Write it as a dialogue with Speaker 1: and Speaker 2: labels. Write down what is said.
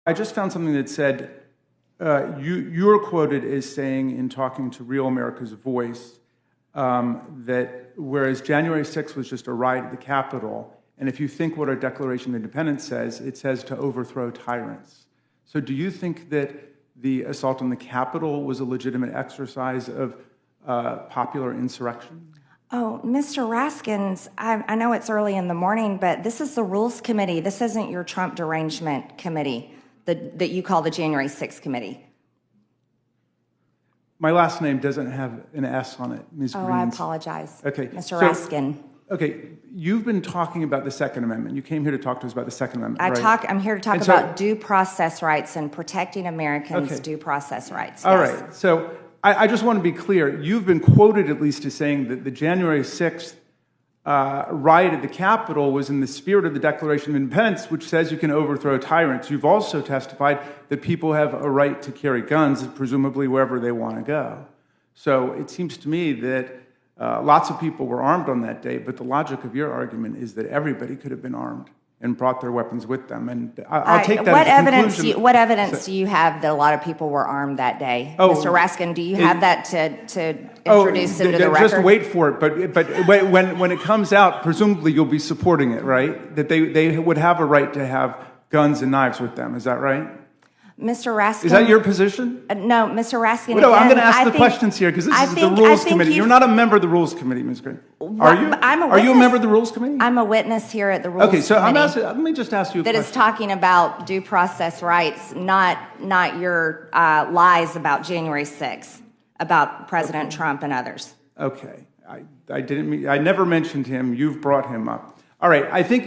Speaker 1: I just found something that said, you were quoted as saying in talking to Real America's Voice that whereas January 6th was just a riot at the Capitol, and if you think what our Declaration of Independence says, it says to overthrow tyrants. So do you think that the assault on the Capitol was a legitimate exercise of popular insurrection?
Speaker 2: Oh, Mr. Raskin, I know it's early in the morning, but this is the Rules Committee. This isn't your Trump derangement committee that you call the January 6th committee.
Speaker 1: My last name doesn't have an S on it, Ms. Greene.
Speaker 2: Oh, I apologize.
Speaker 1: Okay.
Speaker 2: Mr. Raskin.
Speaker 1: Okay, you've been talking about the Second Amendment. You came here to talk to us about the Second Amendment, right?
Speaker 2: I'm here to talk about due process rights and protecting Americans' due process rights.
Speaker 1: All
Speaker 2: yes.
Speaker 1: right. So I just want to be clear. You've been quoted at least as saying that the January 6th riot at the Capitol was in the spirit of the Declaration of Independence, which says you can overthrow tyrants. You've also testified that people have a right to carry guns, presumably wherever they want to go. So it seems to me that lots of people were armed on that day, but the logic of your argument is that everybody could have been armed and brought their weapons with them. And I'll take that as a conclusion.
Speaker 2: What evidence do you have that a lot of people were armed that day? Mr. Raskin, do you have that to introduce into the record?
Speaker 1: Just wait for it. But when it comes out, presumably you'll be supporting it, right? That they would have a right to have guns and knives with them. Is that right?
Speaker 2: Mr. Raskin.
Speaker 1: Is that your position?
Speaker 2: No, Mr. Raskin.
Speaker 1: Well, no, I'm going to ask the questions here because this is the Rules Committee. You're not a member of the Rules Committee, Ms. Greene. Are you? Are you a member of the Rules Committee?
Speaker 2: I'm a witness here at the Rules Committee.
Speaker 1: Okay, so let me just ask you a question.
Speaker 2: That is talking about due process rights, not your lies about January 6th, about President Trump and others.
Speaker 1: Okay. I never mentioned him. You've brought him up. All right. I think